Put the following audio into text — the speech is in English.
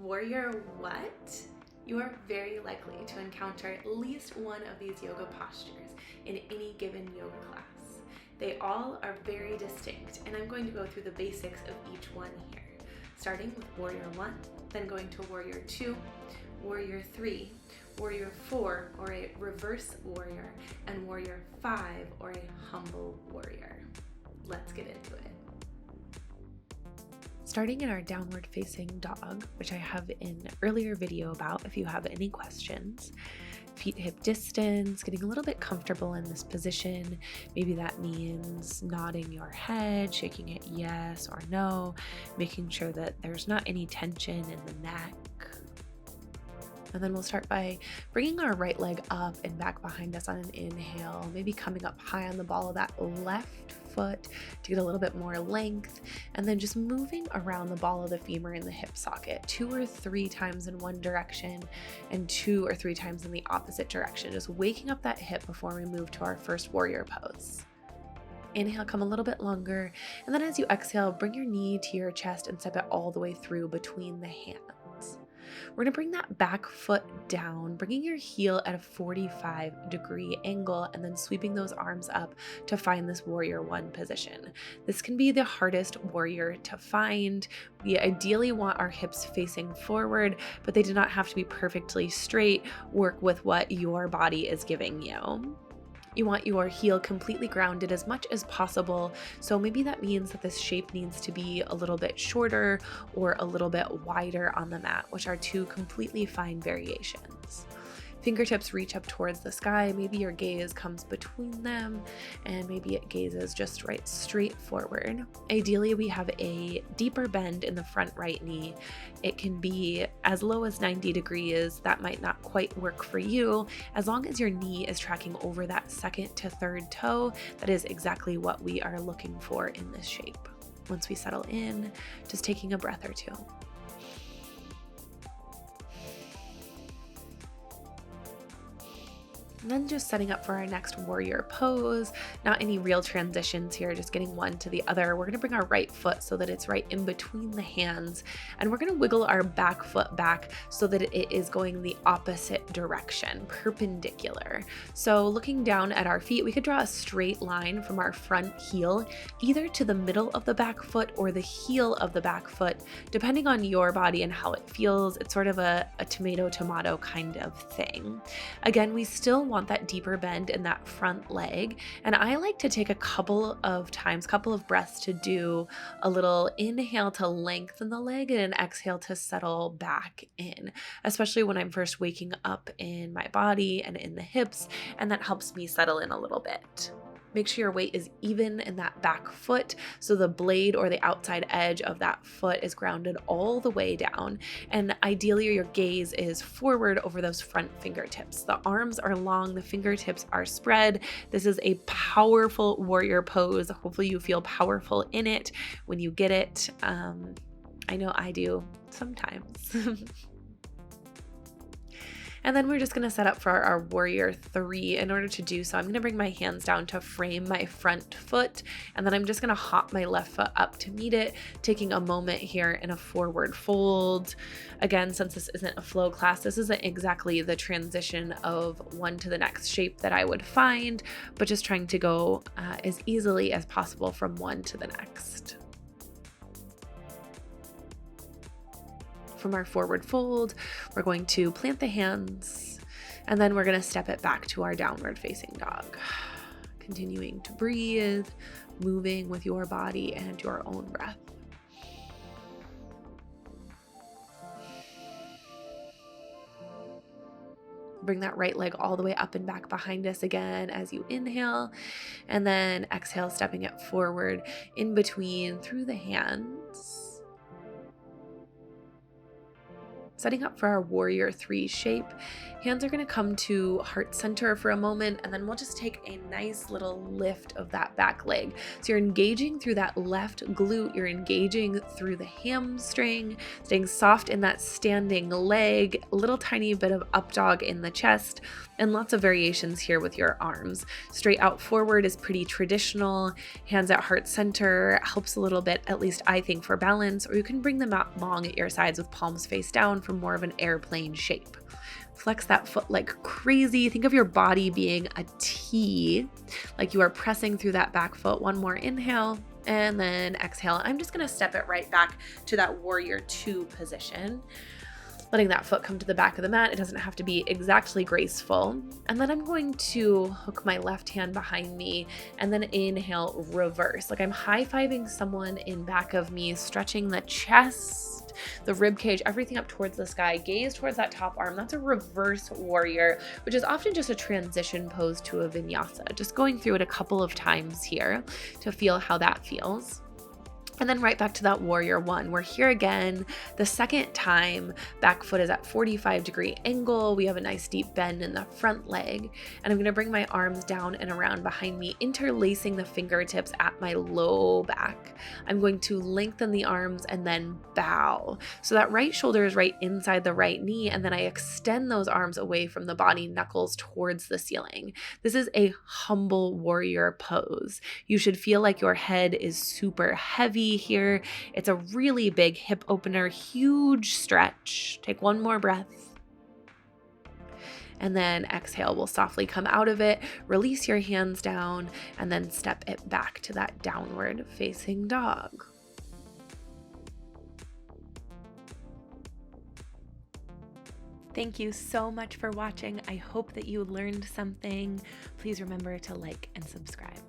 Warrior what? You are very likely to encounter at least one of these yoga postures in any given yoga class. They all are very distinct, and I'm going to go through the basics of each one here, starting with Warrior 1, then going to Warrior 2, Warrior 3, Warrior 4, or a reverse warrior, and Warrior 5, or a humble warrior. Let's get into it. Starting in our downward facing dog, which I have an earlier video about if you have any questions. Feet hip distance, getting a little bit comfortable in this position. Maybe that means nodding your head, shaking it yes or no, making sure that there's not any tension in the neck. And then we'll start by bringing our right leg up and back behind us on an inhale, maybe coming up high on the ball of that left foot to get a little bit more length, and then just moving around the ball of the femur in the hip socket 2 or 3 times in one direction and 2 or 3 times in the opposite direction, just waking up that hip before we move to our first warrior pose. Inhale, come a little bit longer, and then as you exhale, bring your knee to your chest and step it all the way through between the hands. We're going to bring that back foot down, bringing your heel at a 45-degree angle, and then sweeping those arms up to find this Warrior 1 position. This can be the hardest warrior to find. We ideally want our hips facing forward, but they do not have to be perfectly straight. Work with what your body is giving you. You want your heel completely grounded as much as possible, so maybe that means that this shape needs to be a little bit shorter or a little bit wider on the mat, which are 2 completely fine variations. Fingertips reach up towards the sky, maybe your gaze comes between them, and maybe it gazes just right straight forward. Ideally, we have a deeper bend in the front right knee. It can be as low as 90 degrees. That might not quite work for you. As long as your knee is tracking over that 2nd to 3rd toe, that is exactly what we are looking for in this shape. Once we settle in, just taking a breath or 2. And then just setting up for our next warrior pose. Not any real transitions here, just getting one to the other. We're going to bring our right foot so that it's right in between the hands, and we're going to wiggle our back foot back so that it is going the opposite direction, perpendicular. So looking down at our feet, we could draw a straight line from our front heel either to the middle of the back foot or the heel of the back foot, depending on your body and how it feels. It's sort of a tomato kind of thing. Again, we still want that deeper bend in that front leg, and I like to take a couple of breaths to do a little inhale to lengthen the leg and an exhale to settle back in, especially when I'm first waking up in my body and in the hips, and that helps me settle in a little bit. Make sure your weight is even in that back foot, so the blade or the outside edge of that foot is grounded all the way down. And ideally, your gaze is forward over those front fingertips. The arms are long, the fingertips are spread. This is a powerful warrior pose. Hopefully you feel powerful in it when you get it. I know I do sometimes. And then we're just going to set up for our warrior 3. In order to do so, I'm going to bring my hands down to frame my front foot, and then I'm just going to hop my left foot up to meet it, taking a moment here in a forward fold. Again, since this isn't a flow class, this isn't exactly the transition of one to the next shape that I would find, but just trying to go as easily as possible from one to the next. From our forward fold, we're going to plant the hands, and then we're going to step it back to our downward facing dog. Continuing to breathe, moving with your body and your own breath. Bring that right leg all the way up and back behind us again as you inhale, and then exhale, stepping it forward in between through the hands. Setting up for our warrior 3 shape, hands are going to come to heart center for a moment, and then we'll just take a nice little lift of that back leg. So you're engaging through that left glute, you're engaging through the hamstring, staying soft in that standing leg, a little tiny bit of up dog in the chest, and lots of variations here with your arms. Straight out forward is pretty traditional. Hands at heart center helps a little bit, at least I think, for balance, or you can bring them out long at your sides with palms face down for more of an airplane shape. Flex that foot like crazy. Think of your body being a T, like you are pressing through that back foot. One more inhale and then exhale. I'm just going to step it right back to that warrior 2 position, letting that foot come to the back of the mat. It doesn't have to be exactly graceful. And then I'm going to hook my left hand behind me and then inhale, reverse. Like I'm high-fiving someone in back of me, stretching the chest, the rib cage, everything up towards the sky, gaze towards that top arm. That's a reverse warrior, which is often just a transition pose to a vinyasa. Just going through it a couple of times here to feel how that feels. And then right back to that warrior 1. We're here again. The second time, back foot is at 45-degree angle. We have a nice deep bend in the front leg. And I'm going to bring my arms down and around behind me, interlacing the fingertips at my low back. I'm going to lengthen the arms and then bow. So that right shoulder is right inside the right knee. And then I extend those arms away from the body, knuckles towards the ceiling. This is a humble warrior pose. You should feel like your head is super heavy here. It's a really big hip opener, huge stretch. Take one more breath. And then exhale, we'll softly come out of it, release your hands down, and then step it back to that downward facing dog. Thank you so much for watching. I hope that you learned something. Please remember to like and subscribe.